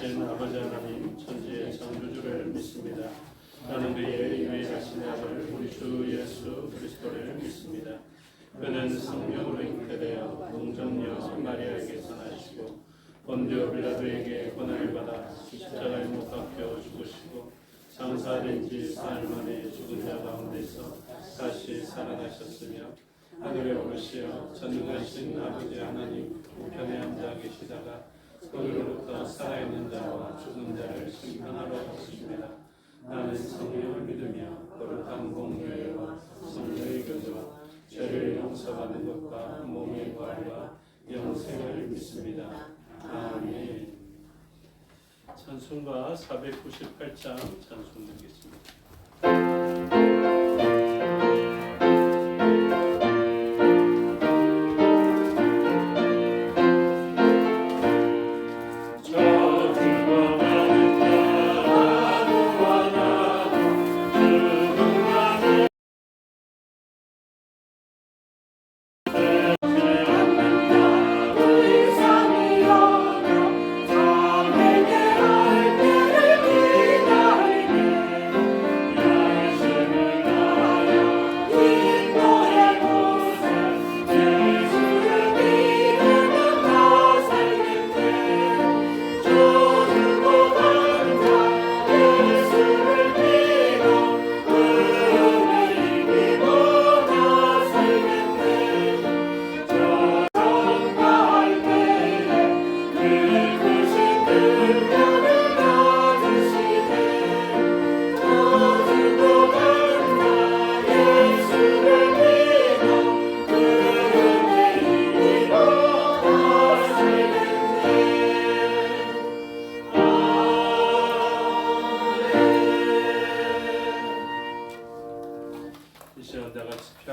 살아계신 아버지 하나님 천지의 창조주를 믿습니다. 나는 그의 유일하신 아들 우리 주 예수 그리스도를 믿습니다. 그는 성령으로 잉태되어 동정녀 마리아에게서 나시고 본디오 빌라도에게 고난을 받아 십자가에 못 박혀 죽으시고 장사된 지 사흘 만에 죽은 자 가운데서 다시 살아나셨으며 하늘에 오르시어 전능하신 아버지 하나님 우편에 앉아 계시다가 거기로부터 살아있는 자와 죽은 자를 심판하러 오십니다. 나는 성령을 믿으며 거룩한 공교회와 성령의 교제와 죄를 용서받는 것과 몸의 부활과 영생을 믿습니다. 아멘. 찬송가 498장 찬송 드리겠습니다.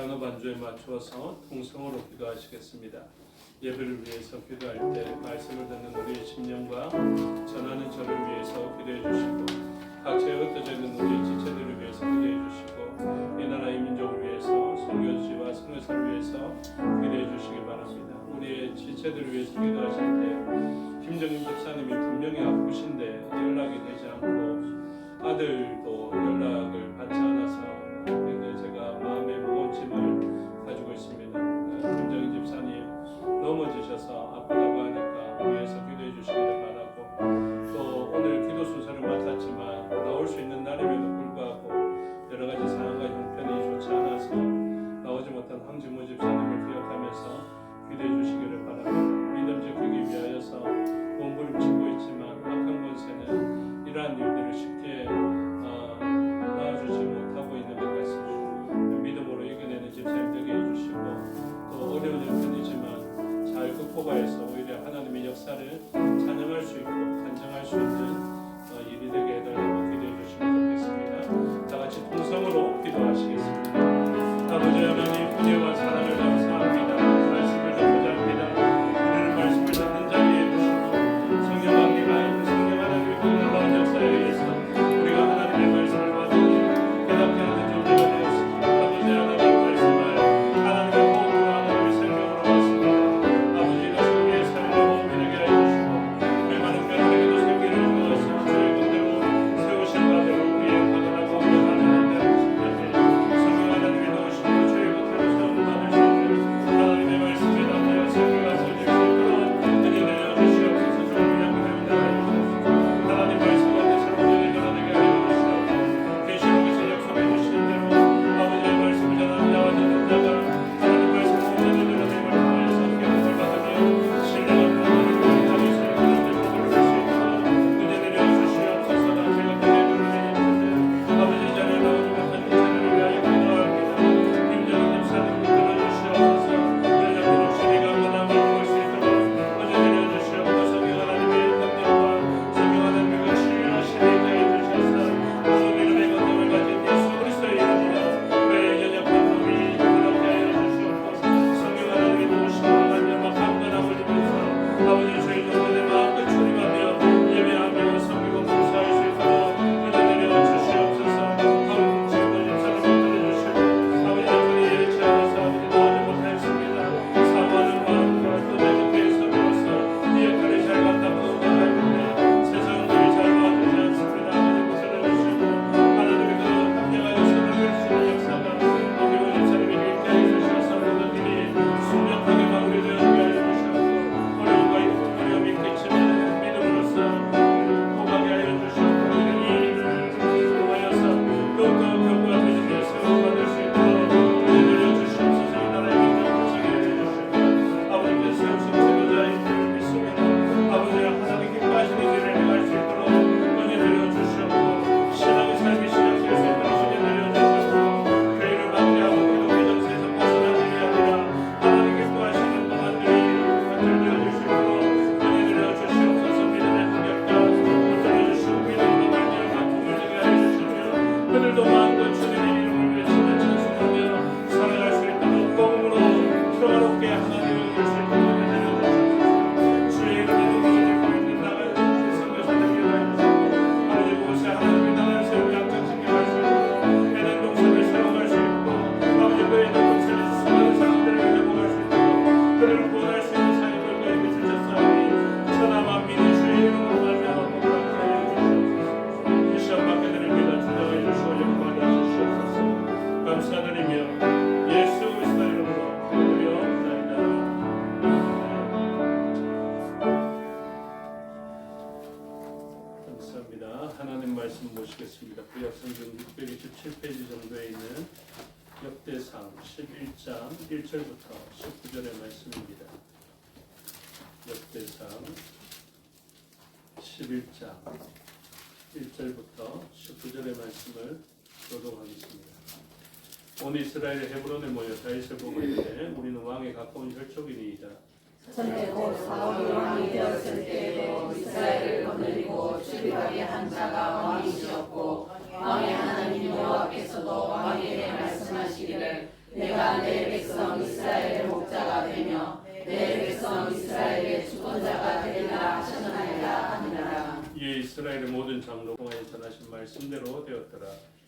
피아노 반주에 맞추어서 통성으로 기도하시겠습니다. 예배를 위해서 기도할 때 말씀을 듣는 우리의 심령과 전하는 저를 위해서 기도해 주시고 각처에 흩어져 있는 우리의 지체들을 위해서 기도해 주시고 이 나라 이 민족을 위해서 선교지와 선교사를 위해서 기도해 주시기 바랍니다. 우리의 지체들을 위해서 기도하실 때 김정인 집사님이 분명히 아프신데 연락이 되지 않고 아들도 연락을 받지 않아서 제가 마음의 무거운 짐을 가지고 있습니다. 김정인 집사님 넘어지셔서 아프다고 하니까 위에서 기도해 주시기를 바라고 또 오늘 기도 순서를 맡았지만 나올 수 있는 날임에도 불구하고 여러 가지 상황과 형편이 좋지 않아서 나오지 못한 황진모 집사님을 기억하면서 기도해 주시기를 바랍니다. 믿음 지키기 위하여서 몸부림치고 있지만 악한 권세는 이러한 일들을 쉽게 나아주지 못하고 있는 것 같습니다. 믿음으로 이겨내는 집사님 되게 해주시고 또 어려운 형편이지만 잘 극복하여서 오히려 하나님의 역사를 찬양할 수 있고 간증할 수 있는 일이 되게 해달라고 기도해 주시면 좋겠습니다. 다 같이 통성으로 기도하시겠습니다. 아버지 하나님 은혜와 사랑을 감사합니다. 말씀을 듣고자 합니다. 오늘 말씀을 듣는 자리에 두시고 성령 하나님의 그 놀라운 역사에 의해서 우리가 하나님의 말씀을 받으니 깨닫게 하는 존재가 되었습니다. 아버지 하나님 말씀을 하나님의 호흡으로 하나님의 생명으로 받습니다. 아버지 이것을 우리의 삶의 호흡이 되게 해주시고 우리 많은 병들에게도 생기를 주어 11장 1절부터 19절의 말씀입니다. 역대상 11장 1절부터 19절의 말씀을 교독하겠습니다. 온 이스라엘 헤브론에 모여 다윗을 보고 이르되 우리는 왕에 가까운 혈족이니이다. 첫째 곧 사울이 왕이 되었을 때에도 이스라엘을 거느리고 출입하게 한 자가 왕이시었고 왕의 하나님 여호와께서도 왕에게 말씀하시기를 내가 내 백성 이스라엘의 목자가 되며 내 백성 이스라엘의 주권자가 되리라 하셨나이다 하니라. 이에 이스라엘의 모든 장로 통하여 전하신 말씀대로 되었더라.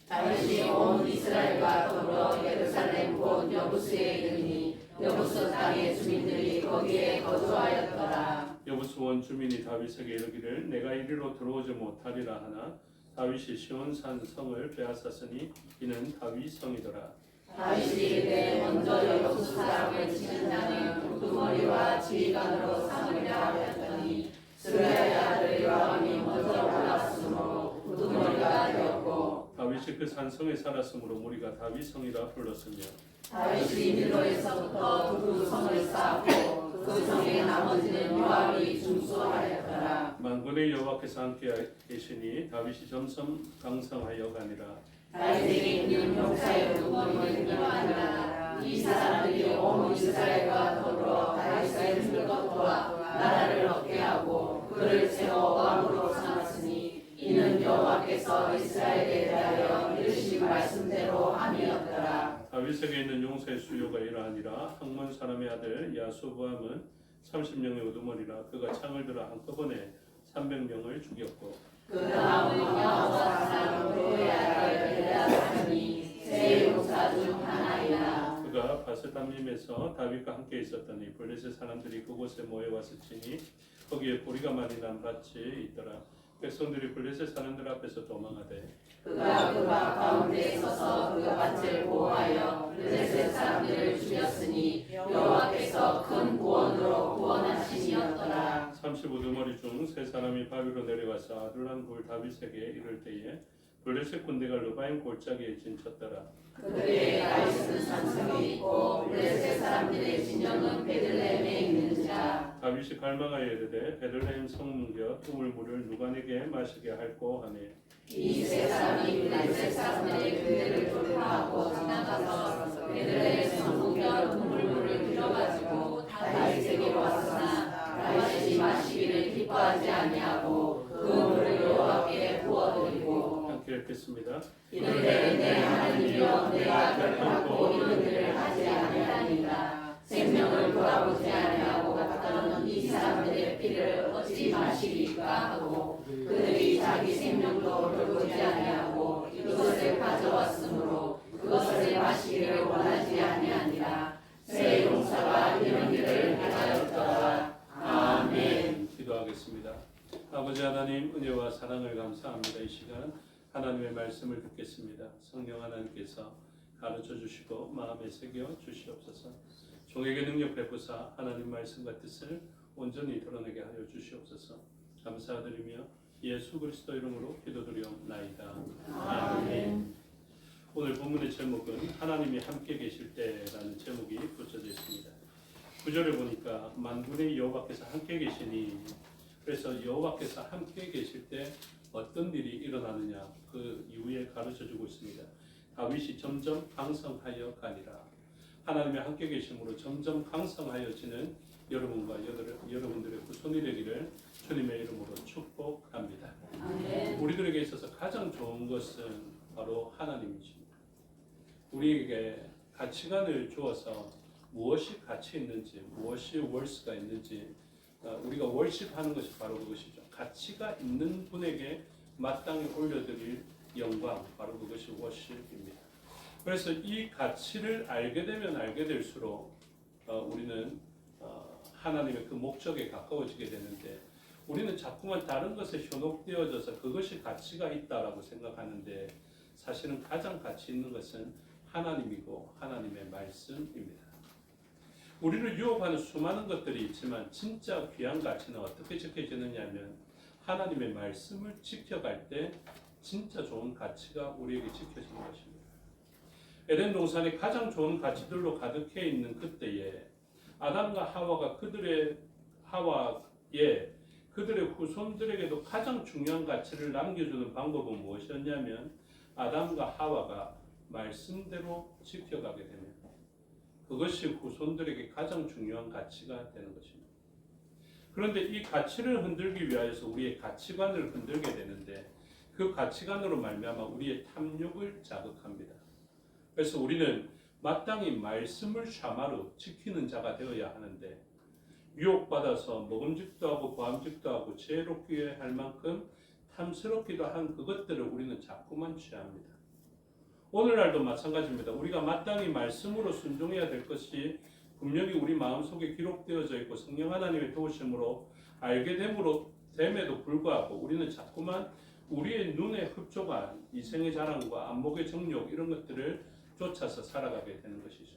다윗이 온 이스라엘과 더불어 예루살렘 곧 여부스에 이르니 여부스 땅의 주민들이 거기에 거주하였더라. 여부스 원 주민이 다윗에게 이르기를 내가 이리로 들어오지 못하리라 하나 다윗이 시온산 성을 빼앗았으니 이는 다윗 성이더라. 다윗이 이르되 먼저 여부스 사람을 치는 자는 우두머리와 지휘관으로 상을 하였더니 스루야의 아들 요압이 먼저 올랐으므로 우두머리가 되었고 다윗이 그 산성에 살았으므로 우리가 다윗 성이라 불렀으며 다윗이 밀로에서부터 두 성을 쌓았고 그 성의 나머지는 요압이 중수하였더라. 만군의 여호와께서 함께 계시니 다윗이 점점 강성하여 가니라. 다윗에게 있는 용사의 우두머리는 이러하니라. 이 사람들이 온 이스라엘과 더불어 다윗을 죽일 것과 나라를 얻게 하고 그를 세워 왕으로 삼았으니 이는 여호와께서 이스라엘에 대하여 이르신 말씀대로 함이었더라. 다윗에게 있는 용사의 수요가 이러하니라. 학몬 사람의 아들 야소보암은 30명의 우두머리라. 그가 창을 들어 한꺼번에 300명을 죽였고 그 다음은 여호와 사람 도의 아들 엘야사니 세 용사 중 하나이라. 그가 바스담림에서 다윗과 함께 있었더니 블레셋 사람들이 그곳에 모여와서 치니 거기에 보리가 많이 난 밭이 있더라. 백성들이 블레셋 사람들 앞에서 도망하되 그가 그 밭 가운데 서서 그 밭을 보호하여 블레셋 사람들을 죽였으니 여호와께서 큰 구원으로 구원하심이었더라. 35두머리 중 세 사람이 바위로 내려와서 아둘람 굴 다윗에게 이를 때에 블레셋 군대가 르바임 골짜기에 진쳤더라. 그들의 다윗은 산성에 있고 블레셋 사람들의 진영은 베들레헴에 있는지라. 다윗이 갈망하여 이르되 베들레헴 성문겨 우물물을 누가 내게 마시게 할꼬 하네. 이 세 사람이 블레셋 사람들의 군대를 돌파하고 지나가서 베들레헴 성문겨 우물물을 빌어가지고 다윗에게로 왔으나 다윗이 마시기를 기뻐하지 아니하고 그 물을 여호와께 부어드리고 함께 읽겠습니다. 이르되 내 하나님이여 내가 결단코 이런 일을 하지 아니하니라. 생명을 돌아보지 아니하고 갔다는 이 사람들의 피를 어찌 마시리까 하고 그들이 자기 생명도 돌보지 아니하고 이것을 가져왔으므로 그것을 마시기를 원하지 아니하니라. 새 용사가 이런 일을 행하였더라. 아멘. 기도하겠습니다. 아버지 하나님 은혜와 사랑을 감사합니다. 이 시간 하나님의 말씀을 듣겠습니다. 성령 하나님께서 가르쳐 주시고 마음에 새겨 주시옵소서. 종에게 능력 베푸사 하나님 말씀과 뜻을 온전히 드러내게 하여 주시옵소서. 감사드리며 예수 그리스도 이름으로 기도드리옵나이다. 아멘. 오늘 본문의 제목은 하나님이 함께 계실 때라는 제목이 붙여져 있습니다. 9절에 보니까 만군의 여호와께서 함께 계시니, 그래서 여호와께서 함께 계실 때 어떤 일이 일어나느냐 그 이후에 가르쳐주고 있습니다. 다윗이 점점 강성하여 가니라. 하나님의 함께 계심으로 점점 강성하여지는 여러분과 여러분들의 후손이 되기를 주님의 이름으로 축복합니다. 아멘. 우리들에게 있어서 가장 좋은 것은 바로 하나님이십니다. 우리에게 가치관을 주어서 무엇이 가치 있는지, 무엇이 월스가 있는지, 우리가 월십하는 것이 바로 그것이죠. 가치가 있는 분에게 마땅히 올려드릴 영광, 바로 그것이 월십입니다. 그래서 이 가치를 알게 되면 알게 될수록 우리는 하나님의 그 목적에 가까워지게 되는데, 우리는 자꾸만 다른 것에 현혹되어져서 그것이 가치가 있다라고 생각하는데, 사실은 가장 가치 있는 것은 하나님이고 하나님의 말씀입니다. 우리를 유혹하는 수많은 것들이 있지만 진짜 귀한 가치는 어떻게 지켜지느냐 하면 하나님의 말씀을 지켜갈 때 진짜 좋은 가치가 우리에게 지켜지는 것입니다. 에덴 동산에 가장 좋은 가치들로 가득해 있는 그때에 아담과 하와가 그들의 후손들에게도 가장 중요한 가치를 남겨주는 방법은 무엇이었냐면 아담과 하와가 말씀대로 지켜가게 되면 그것이 후손들에게 가장 중요한 가치가 되는 것입니다. 그런데 이 가치를 흔들기 위하여서 우리의 가치관을 흔들게 되는데 그 가치관으로 말미암아 우리의 탐욕을 자극합니다. 그래서 우리는 마땅히 말씀을 샤마로 지키는 자가 되어야 하는데 유혹받아서 먹음직도 하고 보암직도 하고 지혜롭게 할 만큼 탐스럽기도 한 그것들을 우리는 자꾸만 취합니다. 오늘날도 마찬가지입니다. 우리가 마땅히 말씀으로 순종해야 될 것이 분명히 우리 마음속에 기록되어져 있고 성령 하나님의 도우심으로 알게 됨에도 불구하고 우리는 자꾸만 우리의 눈에 흡족한 이생의 자랑과 안목의 정욕 이런 것들을 쫓아서 살아가게 되는 것이죠.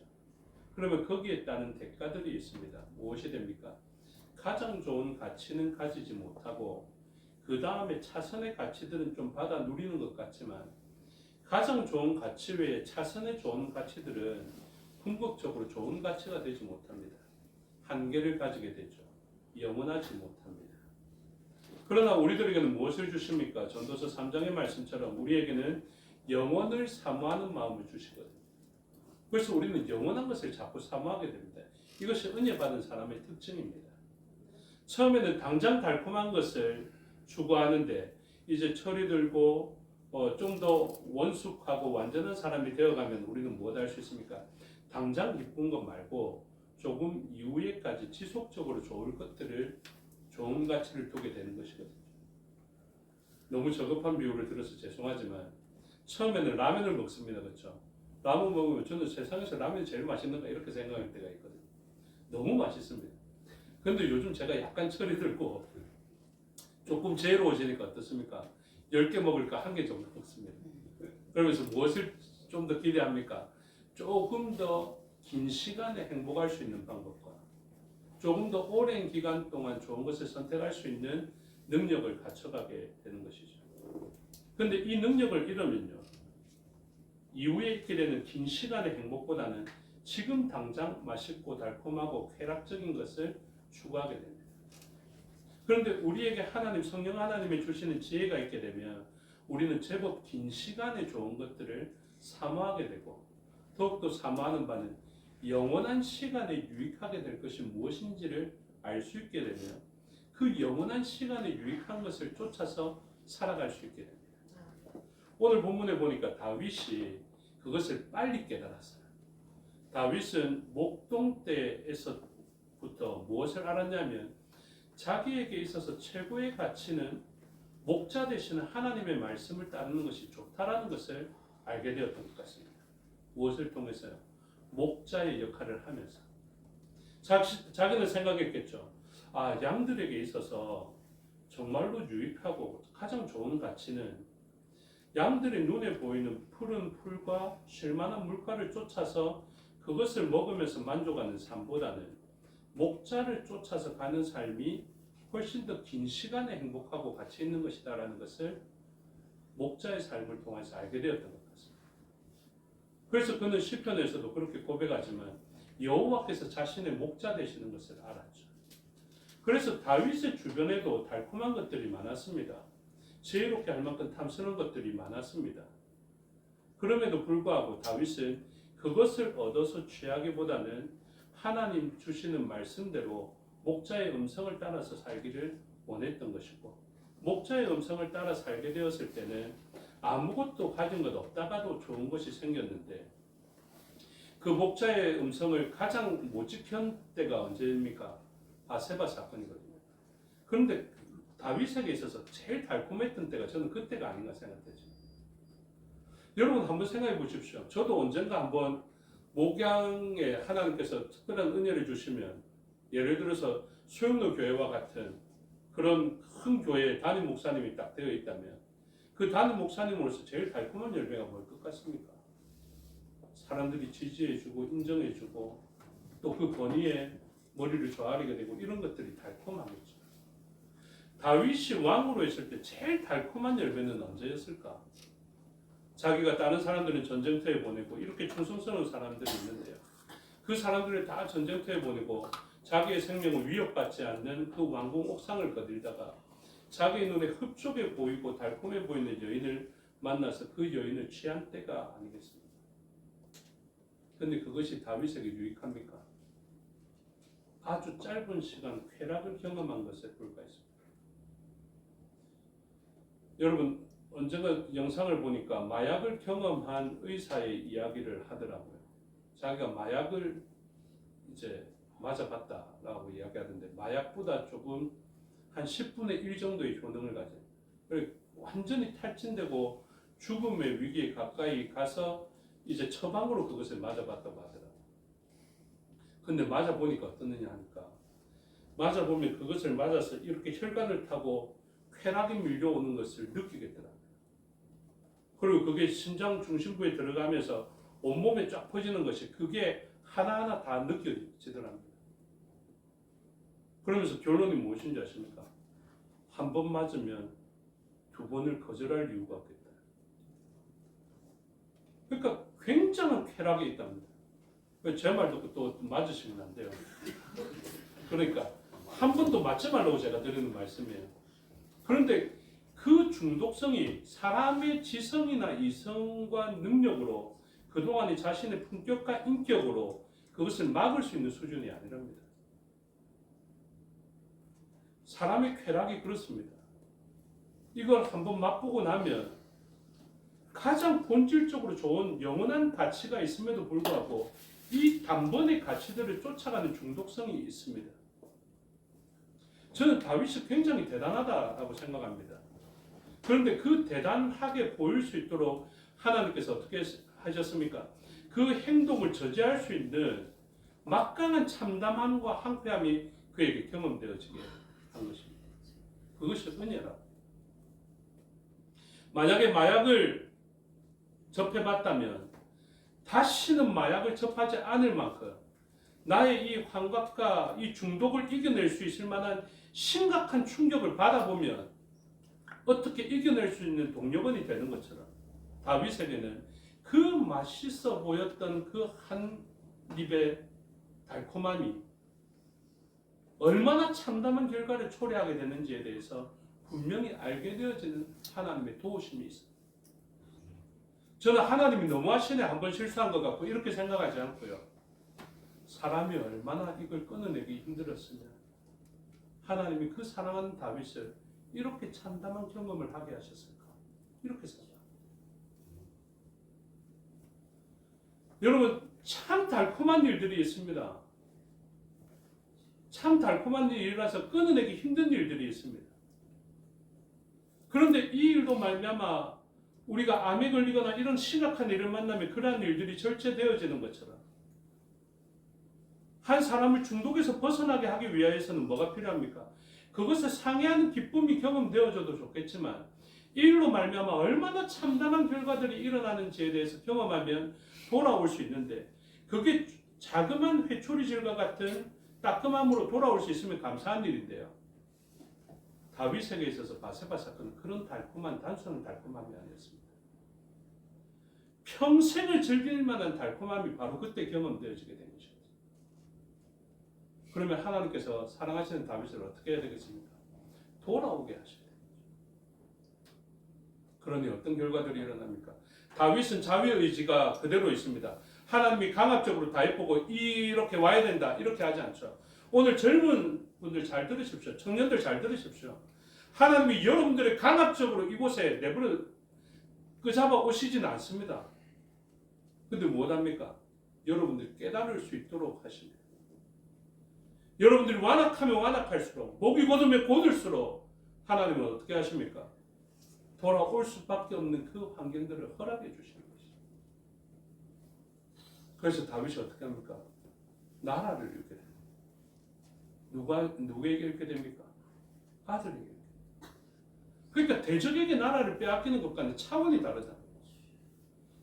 그러면 거기에 따른 대가들이 있습니다. 무엇이 됩니까? 가장 좋은 가치는 가지지 못하고 그 다음에 차선의 가치들은 좀 받아 누리는 것 같지만 가장 좋은 가치 외에 차선의 좋은 가치들은 궁극적으로 좋은 가치가 되지 못합니다. 한계를 가지게 되죠. 영원하지 못합니다. 그러나 우리들에게는 무엇을 주십니까? 전도서 3장의 말씀처럼 우리에게는 영원을 사모하는 마음을 주시거든요. 그래서 우리는 영원한 것을 자꾸 사모하게 됩니다. 이것이 은혜 받은 사람의 특징입니다. 처음에는 당장 달콤한 것을 추구하는데 이제 철이 들고 좀 더 원숙하고 완전한 사람이 되어가면 우리는 무엇 할 수 있습니까? 당장 기쁜 것 말고 조금 이후에까지 지속적으로 좋을 것들을 좋은 가치를 두게 되는 것이거든요. 너무 저급한 비유를 들어서 죄송하지만 처음에는 라면을 먹습니다. 그렇죠? 라면 먹으면 저는 세상에서 라면이 제일 맛있는가 이렇게 생각할 때가 있거든요. 너무 맛있습니다. 근데 요즘 제가 약간 철이 들고 조금 지혜로워지니까 어떻습니까? 10개 먹을까 1개 정도 먹습니다. 그러면서 무엇을 좀 더 기대합니까? 조금 더 긴 시간에 행복할 수 있는 방법과 조금 더 오랜 기간 동안 좋은 것을 선택할 수 있는 능력을 갖춰가게 되는 것이죠. 그런데 이 능력을 잃으면요, 이후에 있게 되는 긴 시간의 행복보다는 지금 당장 맛있고 달콤하고 쾌락적인 것을 추구하게 됩니다. 그런데 우리에게 하나님, 성령 하나님이 주시는 지혜가 있게 되면 우리는 제법 긴 시간에 좋은 것들을 사모하게 되고 더욱더 사모하는 바는 영원한 시간에 유익하게 될 것이 무엇인지를 알 수 있게 되면 그 영원한 시간에 유익한 것을 쫓아서 살아갈 수 있게 됩니다. 오늘 본문에 보니까 다윗이 그것을 빨리 깨달았어요. 다윗은 목동 때에서부터 무엇을 알았냐면 자기에게 있어서 최고의 가치는 목자 되시는 하나님의 말씀을 따르는 것이 좋다라는 것을 알게 되었던 것 같습니다. 무엇을 통해서요? 목자의 역할을 하면서 자기는 생각했겠죠. 양들에게 있어서 정말로 유익하고 가장 좋은 가치는 양들의 눈에 보이는 푸른 풀과 쉴만한 물가를 쫓아서 그것을 먹으면서 만족하는 삶보다는 목자를 쫓아서 가는 삶이 훨씬 더 긴 시간에 행복하고 가치 있는 것이다라는 것을 목자의 삶을 통해서 알게 되었던 것 같습니다. 그래서 그는 시편에서도 그렇게 고백하지만 여호와께서 자신의 목자 되시는 것을 알았죠. 그래서 다윗의 주변에도 달콤한 것들이 많았습니다. 지혜롭게 할 만큼 탐스러운 것들이 많았습니다. 그럼에도 불구하고 다윗은 그것을 얻어서 취하기보다는 하나님 주시는 말씀대로 목자의 음성을 따라서 살기를 원했던 것이고 목자의 음성을 따라 살게 되었을 때는 아무것도 가진 것 없다가도 좋은 것이 생겼는데 그 목자의 음성을 가장 못 지킨 때가 언제입니까? 바세바 사건이거든요. 그런데 다윗에게 있어서 제일 달콤했던 때가 저는 그때가 아닌가 생각되죠. 여러분 한번 생각해 보십시오. 저도 언젠가 한번 목양에 하나님께서 특별한 은혜를 주시면 예를 들어서 소영로 교회와 같은 그런 큰 교회에 담임 목사님이 딱 되어 있다면 그 담임 목사님으로서 제일 달콤한 열매가 뭘 것 같습니까? 사람들이 지지해주고 인정해주고 또 그 권위에 머리를 조아리게 되고 이런 것들이 달콤하겠죠. 다윗이 왕으로 있을 때 제일 달콤한 열매는 언제였을까? 자기가 다른 사람들은 전쟁터에 보내고 이렇게 충성스러운 사람들이 있는데요. 그 사람들을 다 전쟁터에 보내고 자기의 생명을 위협받지 않는 그 왕궁 옥상을 거들다가 자기 눈에 흡족해 보이고 달콤해 보이는 여인을 만나서 그 여인을 취한 때가 아니겠습니까? 그런데 그것이 다윗에게 유익합니까? 아주 짧은 시간 쾌락을 경험한 것에 불과했습니다. 여러분 언젠가 영상을 보니까 마약을 경험한 의사의 이야기를 하더라고요. 자기가 마약을 이제 맞아봤다라고 이야기하던데 마약보다 조금 한 10분의 1 정도의 효능을 가진 완전히 탈진되고 죽음의 위기에 가까이 가서 이제 처방으로 그것을 맞아봤다고 하더라고요. 근데 맞아보니까 어떠느냐 하니까 맞아보면 그것을 맞아서 이렇게 혈관을 타고 쾌락이 밀려오는 것을 느끼겠더라고요. 그리고 그게 심장 중심부에 들어가면서 온몸에 쫙 퍼지는 것이 그게 하나하나 다 느껴지더랍니다. 그러면서 결론이 무엇인지 아십니까? 한 번 맞으면 2번을 거절할 이유가 없겠다. 그러니까 굉장한 쾌락이 있답니다. 제 말 듣고 또 맞으시면 안 돼요. 그러니까 한 번도 맞지 말라고 제가 드리는 말씀이에요. 그런데 그 중독성이 사람의 지성이나 이성과 능력으로 그동안의 자신의 품격과 인격으로 그것을 막을 수 있는 수준이 아니랍니다. 사람의 쾌락이 그렇습니다. 이걸 한번 맛보고 나면 가장 본질적으로 좋은 영원한 가치가 있음에도 불구하고 이 단번의 가치들을 쫓아가는 중독성이 있습니다. 저는 다윗이 굉장히 대단하다고 생각합니다. 그런데 그 대단하게 보일 수 있도록 하나님께서 어떻게 하셨습니까? 그 행동을 저지할 수 있는 막강한 참담함과 항폐함이 그에게 경험되어지게 한 것입니다. 그것이 은혜라. 만약에 마약을 접해봤다면 다시는 마약을 접하지 않을 만큼 나의 이 환각과 이 중독을 이겨낼 수 있을 만한 심각한 충격을 받아보면 어떻게 이겨낼 수 있는 동력원이 되는 것처럼 다윗에게는 그 맛있어 보였던 그 한 입의 달콤함이 얼마나 참담한 결과를 초래하게 되는지에 대해서 분명히 알게 되어지는 하나님의 도우심이 있습니다. 저는 하나님이 너무하시네 한 번 실수한 것 같고 이렇게 생각하지 않고요. 사람이 얼마나 이걸 끊어내기 힘들었으면 하나님이 그 사랑하는 다윗을 이렇게 참담한 경험을 하게 하셨을까? 이렇게 생각합니다. 여러분 참 달콤한 일들이 있습니다. 참 달콤한 일이라서 끊어내기 힘든 일들이 있습니다. 그런데 이 일도 말미암아 우리가 암에 걸리거나 이런 심각한 일을 만나면 그러한 일들이 절제되어지는 것처럼 한 사람을 중독에서 벗어나게 하기 위해서는 뭐가 필요합니까? 그것을 상회하는 기쁨이 경험되어져도 좋겠지만 이 일로 말미암아 얼마나 참담한 결과들이 일어나는지에 대해서 경험하면 돌아올 수 있는데 그게 자그마한 회초리질과 같은 따끔함으로 돌아올 수 있으면 감사한 일인데요. 다윗에게 있어서 바세바 사건은 그런 달콤한 단순한 달콤함이 아니었습니다. 평생을 즐길 만한 달콤함이 바로 그때 경험되어지게 된 것입니다. 그러면 하나님께서 사랑하시는 다윗을 어떻게 해야 되겠습니까? 돌아오게 하셔야 됩니다. 그러니 어떤 결과들이 일어납니까? 다윗은 자유의지가 그대로 있습니다. 하나님이 강압적으로 다윗 보고 이렇게 와야 된다 이렇게 하지 않죠. 오늘 젊은 분들 잘 들으십시오. 청년들 잘 들으십시오. 하나님이 여러분들의 강압적으로 이곳에 내버려 끄잡아 오시지는 않습니다. 근데 무엇합니까? 여러분들이 깨달을 수 있도록 하십니다. 여러분들이 완악하면 완악할수록 목이 곧으면 곧을수록 하나님은 어떻게 하십니까? 돌아올 수밖에 없는 그 환경들을 허락해 주시는 것이죠. 그래서 다윗이 어떻게 합니까? 나라를 잃게 됩니다. 누구에게 잃게 됩니까? 아들에게. 그러니까 대적에게 나라를 빼앗기는 것과는 차원이 다르잖아요.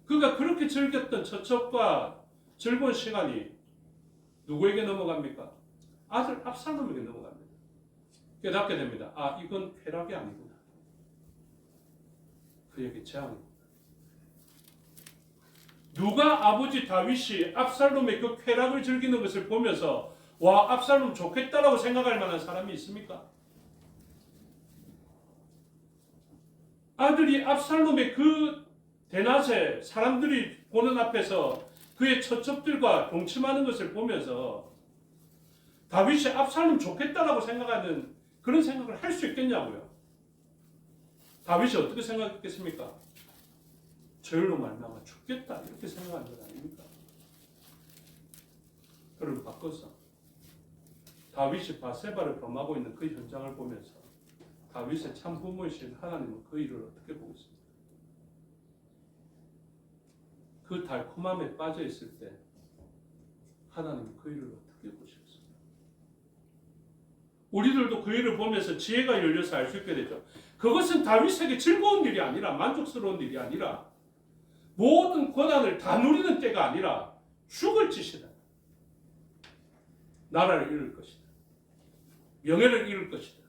그가 그렇게 즐겼던 처첩과 즐거운 시간이 누구에게 넘어갑니까? 아들 압살롬에게 넘어갑니다. 깨닫게 됩니다. 아, 이건 쾌락이 아니구나. 그에게 재앙입니다. 누가 아버지 다윗이 압살롬의 그 쾌락을 즐기는 것을 보면서 와, 압살롬 좋겠다라고 생각할 만한 사람이 있습니까? 아들이 압살롬의 그 대낮에 사람들이 보는 앞에서 그의 처첩들과 동침하는 것을 보면서 다윗이 압살롬 좋겠다라고 생각하는 그런 생각을 할 수 있겠냐고요. 다윗이 어떻게 생각했겠습니까? 저일로 말미암아 죽겠다 이렇게 생각하는 것 아닙니까? 그걸 바꿔서 다윗이 바세바를 범하고 있는 그 현장을 보면서 다윗의 참 부모이신 하나님은 그 일을 어떻게 보고 있습니까? 그 달콤함에 빠져 있을 때 하나님은 그 일을 어떻게 보시겠습니까? 우리들도 그 일을 보면서 지혜가 열려서 알 수 있게 되죠. 그것은 다윗에게 즐거운 일이 아니라 만족스러운 일이 아니라 모든 권한을 다 누리는 때가 아니라 죽을 짓이다. 나라를 잃을 것이다. 명예를 잃을 것이다.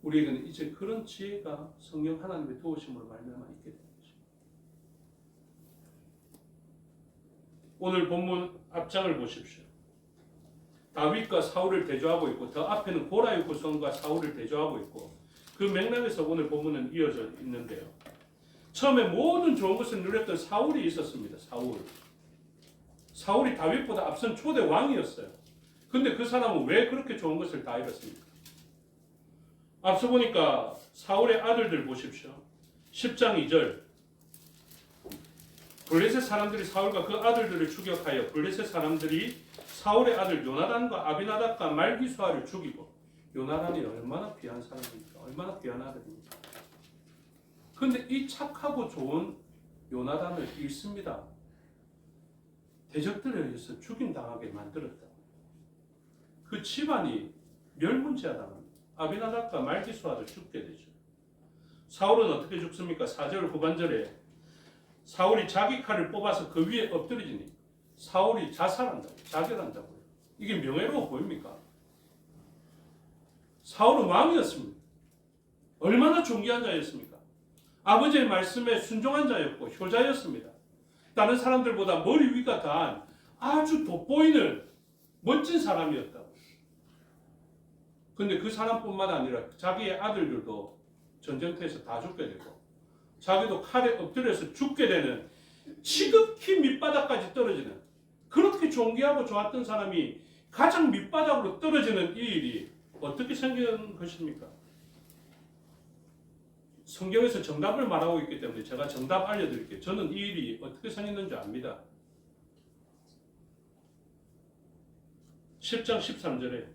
우리에게는 이제 그런 지혜가 성령 하나님의 도우심으로 말미암아 있게 되는 것입니다. 오늘 본문 앞장을 보십시오. 다윗과 사울을 대조하고 있고 더 앞에는 고라의 후손과 사울을 대조하고 있고 그 맥락에서 오늘 본문은 이어져 있는데요. 처음에 모든 좋은 것을 누렸던 사울이 있었습니다. 사울이 다윗보다 앞선 초대 왕이었어요. 근데 그 사람은 왜 그렇게 좋은 것을 다 잃었습니까? 앞서 보니까 사울의 아들들 보십시오. 10장 2절 블레셋 사람들이 사울과 그 아들들을 추격하여 블레셋 사람들이 사울의 아들 요나단과 아비나답과 말기수아를 죽이고 요나단이 얼마나 귀한 사람입니까? 얼마나 귀한 아들입니까? 그런데 이 착하고 좋은 요나단을 잃습니다. 대적들에 의해서 죽임당하게 만들었다. 그 집안이 멸문지하다. 아비나답과 말기수아도 죽게 되죠. 사울은 어떻게 죽습니까? 4절 후반절에 사울이 자기 칼을 뽑아서 그 위에 엎드리지니 사울이 자살한다고, 자결한다고요. 이게 명예로워 보입니까? 사울은 왕이었습니다. 얼마나 존귀한 자였습니까? 아버지의 말씀에 순종한 자였고 효자였습니다. 다른 사람들보다 머리 위가 다한 아주 돋보이는 멋진 사람이었다고. 근데 그 사람뿐만 아니라 자기의 아들들도 전쟁터에서 다 죽게 되고 자기도 칼에 엎드려서 죽게 되는 지극히 밑바닥까지 떨어지는 그렇게 존귀하고 좋았던 사람이 가장 밑바닥으로 떨어지는 이 일이 어떻게 생긴 것입니까? 성경에서 정답을 말하고 있기 때문에 제가 정답 알려드릴게요. 저는 이 일이 어떻게 생겼는지 압니다. 10장 13절에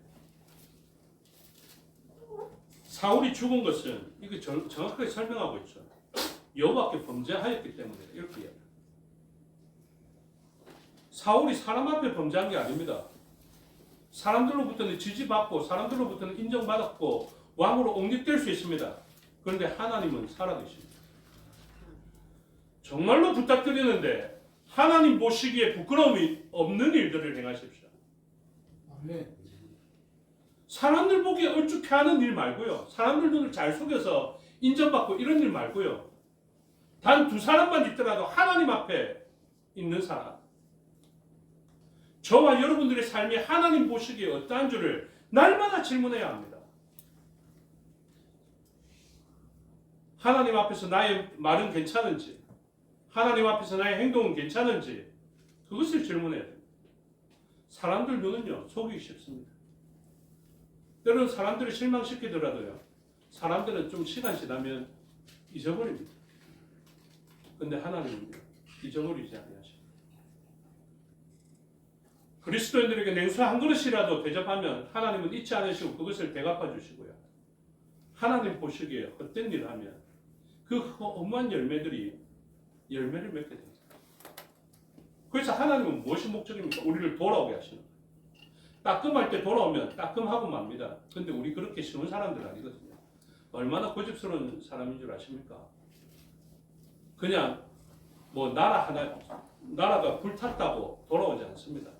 사울이 죽은 것은 이거 정확하게 설명하고 있죠. 여호와께 범죄하였기 때문에 이렇게 이야기합니다. 사울이 사람 앞에 범죄한 게 아닙니다. 사람들로부터는 지지받고 사람들로부터는 인정받았고 왕으로 옹립될 수 있습니다. 그런데 하나님은 살아계십니다. 정말로 부탁드리는데 하나님 보시기에 부끄러움이 없는 일들을 행하십시오. 아멘. 사람들 보기에 얼죽해 하는 일 말고요. 사람들 눈을 잘 속여서 인정받고 이런 일 말고요. 단 두 사람만 있더라도 하나님 앞에 있는 사람. 저와 여러분들의 삶이 하나님 보시기에 어떠한 줄을 날마다 질문해야 합니다. 하나님 앞에서 나의 말은 괜찮은지, 하나님 앞에서 나의 행동은 괜찮은지 그것을 질문해야 됩니다. 사람들 눈은요 속이기 쉽습니다. 때로는 사람들을 실망시키더라도요 사람들은 좀 시간 지나면 잊어버립니다. 근데 하나님은 잊어버리지 아니하십니다. 그리스도인들에게 냉수 한 그릇이라도 대접하면 하나님은 잊지 않으시고 그것을 대갚아 주시고요. 하나님 보시기에 헛된 일을 하면 그 험한 열매들이 열매를 맺게 됩니다. 그래서 하나님은 무엇이 목적입니까? 우리를 돌아오게 하시는 거예요. 따끔할 때 돌아오면 따끔하고 맙니다. 근데 우리 그렇게 쉬운 사람들 아니거든요. 얼마나 고집스러운 사람인 줄 아십니까? 그냥 뭐 나라가 불탔다고 돌아오지 않습니다.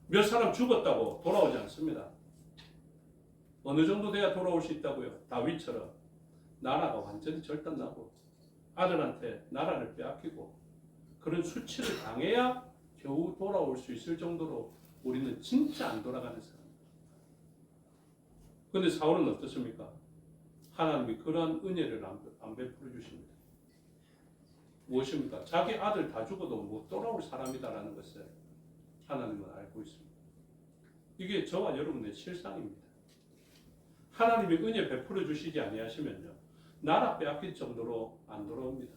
몇 사람 죽었다고 돌아오지 않습니다. 어느 정도 돼야 돌아올 수 있다고요? 다윗처럼 나라가 완전히 절단나고 아들한테 나라를 빼앗기고 그런 수치를 당해야 겨우 돌아올 수 있을 정도로 우리는 진짜 안 돌아가는 사람입니다. 그런데 사울은 어떻습니까? 하나님이 그러한 은혜를 안 베풀어 주십니다. 무엇입니까? 자기 아들 다 죽어도 못 돌아올 사람이다라는 것을 하나님은 알고 있습니다. 이게 저와 여러분의 실상입니다. 하나님이 은혜 베풀어 주시지 아니하시면요, 나라 빼앗길 정도로 안 돌아옵니다.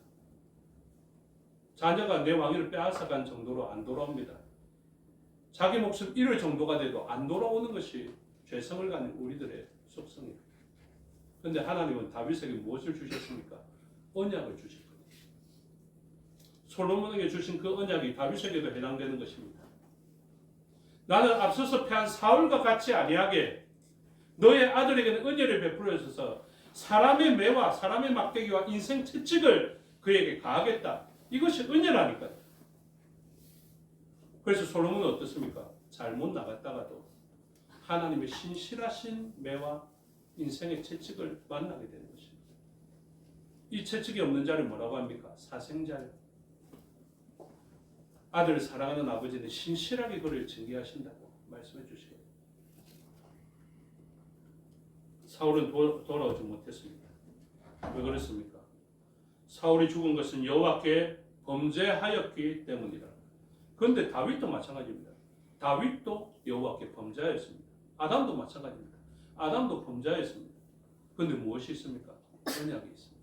자녀가 내 왕위를 빼앗아간 정도로 안 돌아옵니다. 자기 목숨 잃을 정도가 돼도 안 돌아오는 것이 죄성을 가진 우리들의 속성입니다. 그런데 하나님은 다윗에게 무엇을 주셨습니까? 언약을 주셨거든요. 솔로몬에게 주신 그 언약이 다윗에게도 해당되는 것입니다. 나는 앞서서 패한 사울과 같이 아니하게 너의 아들에게는 은혜를 베풀어 주셔서 사람의 매와 사람의 막대기와 인생 채찍을 그에게 가하겠다. 이것이 은혜라니까요. 그래서 솔로몬은 어떻습니까? 잘못 나갔다가도 하나님의 신실하신 매와 인생의 채찍을 만나게 되는 것입니다. 이 채찍이 없는 자를 뭐라고 합니까? 사생자요. 아들을 사랑하는 아버지는 신실하게 그를 징계하신다고 말씀해 주시거든요. 사울은 돌아오지 못했습니다. 왜 그랬습니까? 사울이 죽은 것은 여호와께 범죄하였기 때문이라. 그런데 다윗도 마찬가지입니다. 다윗도 여호와께 범죄하였습니다. 아담도 마찬가지입니다. 아담도 범죄하였습니다. 그런데 무엇이 있습니까? 언약이 있습니다.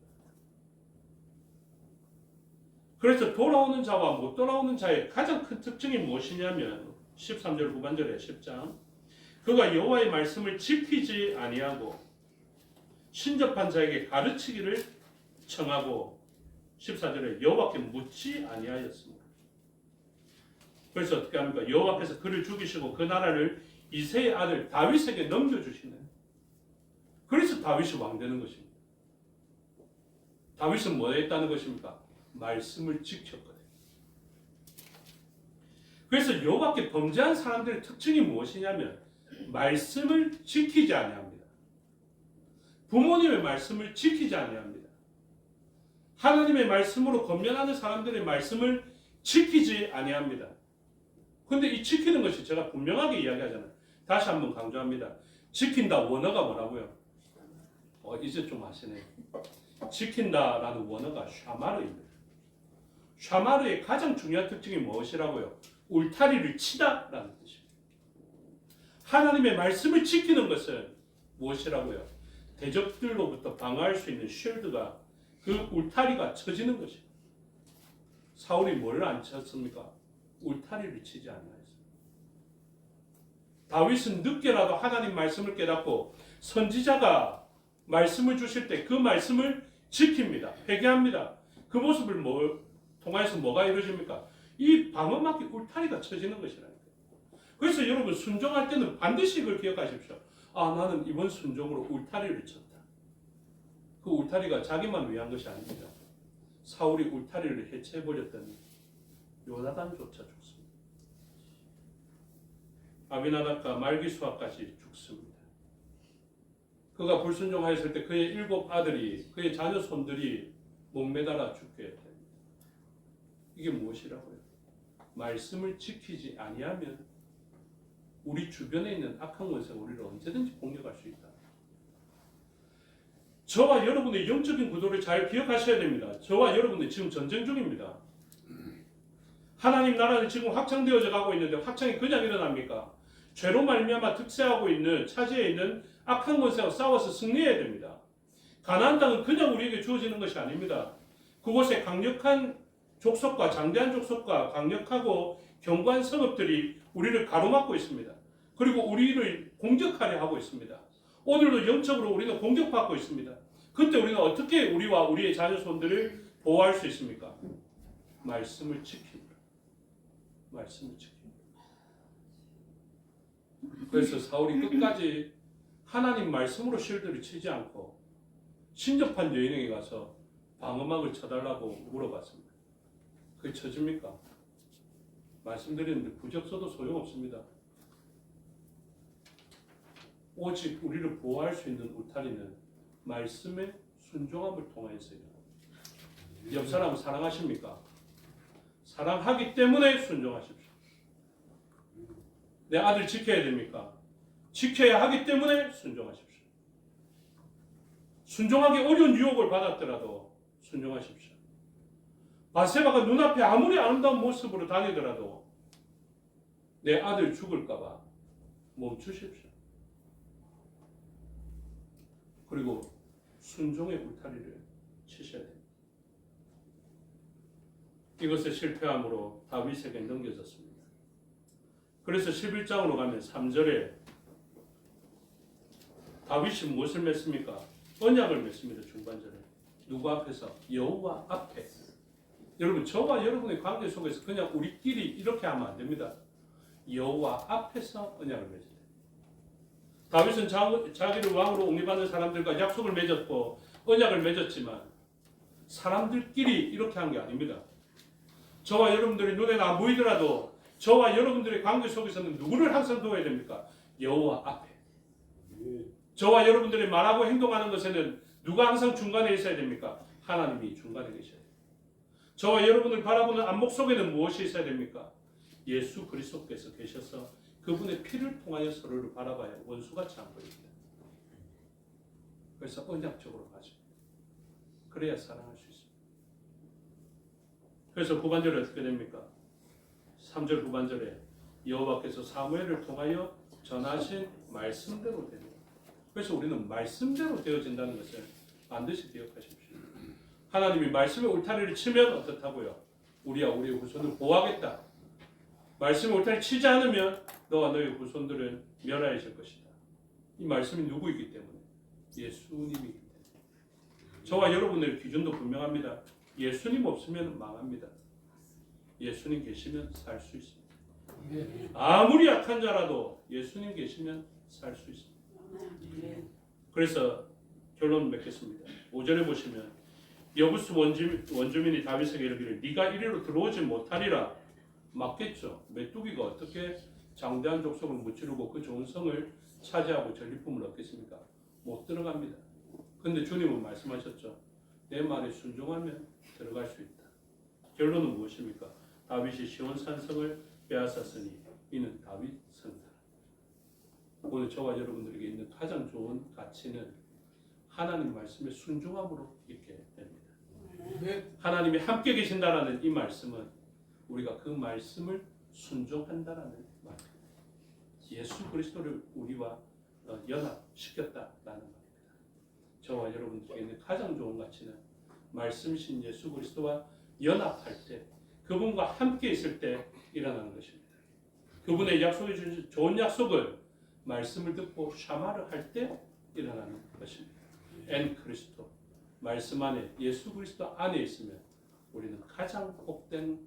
그래서 돌아오는 자와 못 돌아오는 자의 가장 큰 특징이 무엇이냐면 13절 후반절에 10장 그가 여호와의 말씀을 지키지 아니하고 신접한 자에게 가르치기를 청하고 14절에 여호와께 묻지 아니하였습니다. 그래서 어떻게 합니까? 여호와께서 그를 죽이시고 그 나라를 이새의 아들 다윗에게 넘겨주시네. 그래서 다윗이 왕 되는 것입니다. 다윗은 뭐 했다는 것입니까? 말씀을 지켰거든요. 그래서 여호와께 범죄한 사람들의 특징이 무엇이냐면 말씀을 지키지 아니합니다. 부모님의 말씀을 지키지 아니합니다. 하나님의 말씀으로 권면하는 사람들의 말씀을 지키지 아니합니다. 그런데 이 지키는 것이 제가 분명하게 이야기하잖아요. 다시 한번 강조합니다. 지킨다 원어가 뭐라고요? 이제 좀 아시네요. 지킨다라는 원어가 샤마르입니다. 샤마르의 가장 중요한 특징이 무엇이라고요? 울타리를 치다라는 뜻입니다. 하나님의 말씀을 지키는 것은 무엇이라고요? 대적들로부터 방어할 수 있는 쉴드가 그 울타리가 쳐지는 것입니다. 사울이 뭘 안 쳤습니까? 울타리를 치지 않았습니다. 다윗은 늦게라도 하나님 말씀을 깨닫고 선지자가 말씀을 주실 때 그 말씀을 지킵니다. 회개합니다. 그 모습을 통해서 뭐가 이루어집니까? 이 방어막이 울타리가 쳐지는 것이라니까요. 그래서 여러분 순종할 때는 반드시 이걸 기억하십시오. 나는 이번 순종으로 울타리를 쳤다. 그 울타리가 자기만 위한 것이 아닙니다. 사울이 울타리를 해체해버렸더니 요나단조차 죽습니다. 아비나답과 말기수아까지 죽습니다. 그가 불순종하였을 때 그의 7 아들이 그의 자녀 손들이 목매달아 죽게 됩니다. 이게 무엇이라고요? 말씀을 지키지 아니하면 우리 주변에 있는 악한 권세가 우리를 언제든지 공격할 수 있다. 저와 여러분의 영적인 구도를 잘 기억하셔야 됩니다. 저와 여러분은 지금 전쟁 중입니다. 하나님 나라는 지금 확장되어져 가고 있는데 확장이 그냥 일어납니까? 죄로 말미암아 득세하고 있는 차지해 있는 악한 권세와 싸워서 승리해야 됩니다. 가나안 땅은 그냥 우리에게 주어지는 것이 아닙니다. 그곳에 강력한 족속과 장대한 족속과 강력하고 견고한 성읍들이 우리를 가로막고 있습니다. 그리고 우리를 공격하려 하고 있습니다. 오늘도 영적으로 우리는 공격받고 있습니다. 그때 우리는 어떻게 우리와 우리의 자녀손들을 보호할 수 있습니까? 말씀을 지킵니다. 말씀을 지킵니다. 그래서 사울이 끝까지 하나님 말씀으로 실드를 치지 않고 신접한 여인에게 가서 방어막을 쳐달라고 물어봤습니다. 그게 쳐집니까? 말씀드리는데 부적서도 소용없습니다. 오직 우리를 보호할 수 있는 울타리는 말씀의 순종함을 통하여서요. 옆 사람 사랑하십니까? 사랑하기 때문에 순종하십시오. 내 아들 지켜야 됩니까? 지켜야 하기 때문에 순종하십시오. 순종하기 어려운 유혹을 받았더라도 순종하십시오. 바세바가 눈앞에 아무리 아름다운 모습으로 다니더라도 내 아들 죽을까봐 멈추십시오. 그리고 순종의 울타리를 치셔야 됩니다. 이것을 실패함으로 다윗에게 넘겨졌습니다. 그래서 11장으로 가면 3절에 다윗이 무엇을 맺습니까? 언약을 맺습니다. 중반절에. 누구 앞에서? 여호와 앞에. 여러분, 저와 여러분의 관계 속에서 그냥 우리끼리 이렇게 하면 안 됩니다. 여호와 앞에서 언약을 맺어야 돼요. 다윗은 자기를 왕으로 옹립하는 사람들과 약속을 맺었고 언약을 맺었지만 사람들끼리 이렇게 한 게 아닙니다. 저와 여러분들이 눈에는 안 보이더라도 저와 여러분들의 관계 속에서는 누구를 항상 둬야 됩니까? 여호와 앞에. 저와 여러분들이 말하고 행동하는 것에는 누가 항상 중간에 있어야 됩니까? 하나님이 중간에 계셔야 돼요. 저와 여러분을 바라보는 안목 속에는 무엇이 있어야 됩니까? 예수 그리스도께서 계셔서 그분의 피를 통하여 서로를 바라봐야 원수같이 안 보입니다. 그래서 언약적으로 가죠. 그래야 사랑할 수 있습니다. 그래서 후반절에 어떻게 됩니까? 3절 후반절에 여호와께서 사무엘을 통하여 전하신 말씀대로 됩니다. 그래서 우리는 말씀대로 되어진다는 것을 반드시 기억하십시오. 하나님이 말씀의 울타리를 치면 어떻다고요? 우리와 우리의 후손을 보호하겠다. 말씀의 울타리를 치지 않으면 너와 너의 후손들은 멸하여질 것이다. 이 말씀이 누구이기 때문에? 예수님이기 때문에. 저와 여러분의 기준도 분명합니다. 예수님 없으면 망합니다. 예수님 계시면 살 수 있습니다. 아무리 약한 자라도 예수님 계시면 살 수 있습니다. 그래서 결론 맺겠습니다. 5절에 보시면 여부스 원주민이 다윗에게 이르기를 네가 이리로 들어오지 못하리라. 맞겠죠. 메뚜기가 어떻게 장대한 족속을 무찌르고 그 좋은 성을 차지하고 전리품을 얻겠습니까? 못 들어갑니다. 근데 주님은 말씀하셨죠. 내 말에 순종하면 들어갈 수 있다. 결론은 무엇입니까? 다윗이 시온 산성을 빼앗았으니 이는 다윗 성이다. 오늘 저와 여러분들에게 있는 가장 좋은 가치는 하나님 말씀에 순종함으로 있게 됩니다. 하나님이 함께 계신다라는 이 말씀은 우리가 그 말씀을 순종한다라는 말입니다. 예수 그리스도를 우리와 연합시켰다라는 말입니다. 저와 여러분들에게 있는 가장 좋은 가치는 말씀이신 예수 그리스도와 연합할 때, 그분과 함께 있을 때 일어나는 것입니다. 그분의 약속해 주신 좋은 약속을 말씀을 듣고 샤마를 할 때 일어나는 것입니다. 엔 그리스도, 말씀 안에 예수 그리스도 안에 있으면 우리는 가장 복된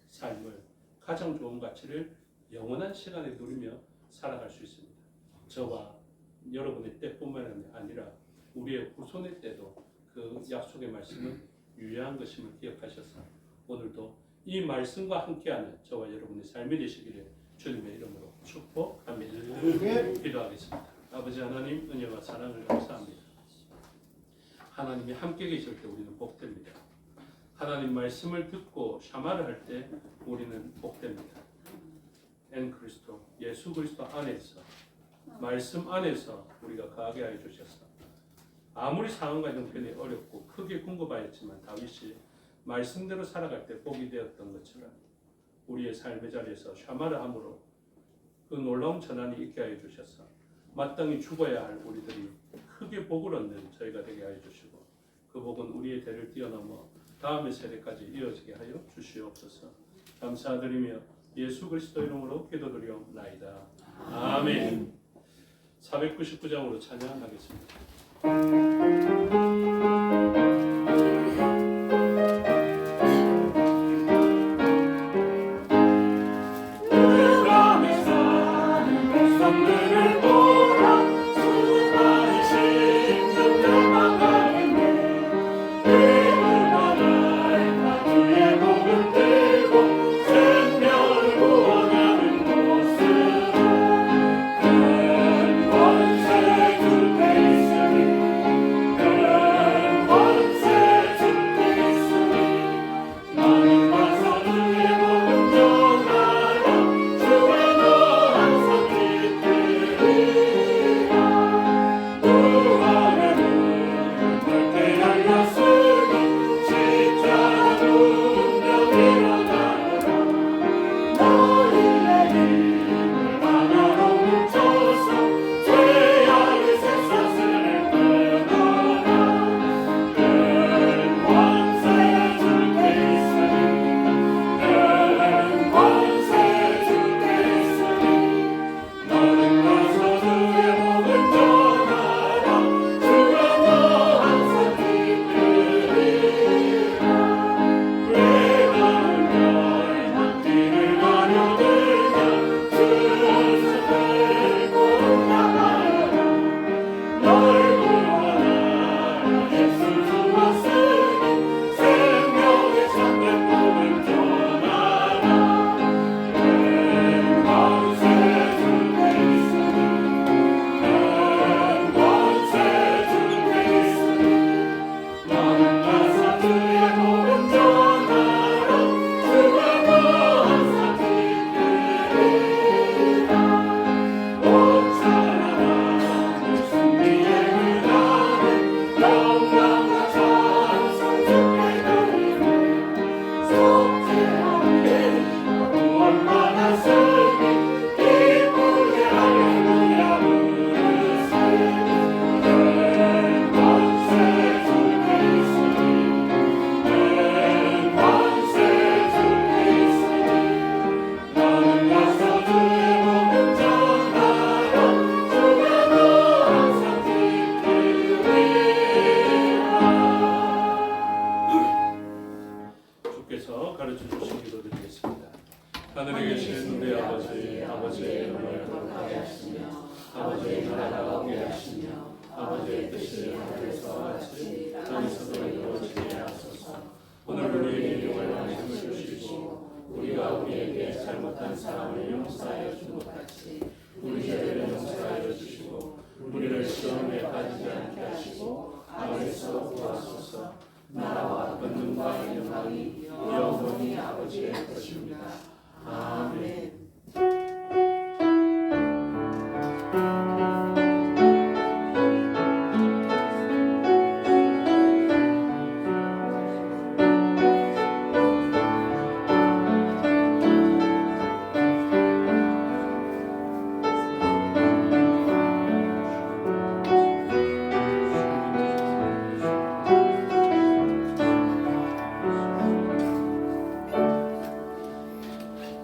삶을, 가장 좋은 가치를 영원한 시간에 누리며 살아갈 수 있습니다. 저와 여러분의 때뿐만 아니라 우리의 후손의 때도 그 약속의 말씀은 유효한 것임을 기억하셔서 오늘도 이 말씀과 함께하는 저와 여러분의 삶이 되시기를 주님의 이름으로 축복합니다. 기도하겠습니다. 아버지 하나님, 은혜와 사랑을 감사합니다. 하나님이 함께 계실 때 우리는 복됩니다. 하나님 말씀을 듣고 샤마를 할 때 우리는 복됩니다. 엔 그리스도, 예수 그리스도 안에서, 말씀 안에서 우리가 거하게 하여 주셔서 아무리 상황과 형편이 어렵고 크게 궁금하였지만 다윗이 말씀대로 살아갈 때 복이 되었던 것처럼 우리의 삶의 자리에서 샤마를 함으로 그 놀라운 전환이 있게 하여 주셔서 마땅히 죽어야 할 우리들이 크게 복을 얻는 저희가 되게 하여 주시고 그 복은 우리의 대를 뛰어넘어 다음의 세대까지 이어지게 하여 주시옵소서. 감사드리며 예수 그리스도 이름으로 기도드리옵나이다. 아멘. 499장으로 찬양하겠습니다. 큰 권세 주께 있으니 아버지 아버지의 이름을 거룩하게 하시며 아버지의 나라가 오게 하시며 아버지의 뜻이 하늘에서 같이 땅에서도 이루어지게 하소서. 오늘 우리에게 용할 말씀을 주시고 우리가 우리에게 잘못한 사람을 용서하여 준 것 같이 우리 죄를 용서하여 주시고 우리를 시험에 빠지지 않게 하시고 악에서 구하소서. 나라와 권능과 영광이 영원히 아버지의 것입니다. 아멘.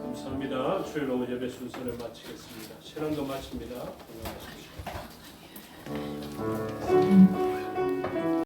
감사합니다. 주일 오후 예배 순서를 마치겠습니다. 신앙도 마칩니다. 건강하십시오.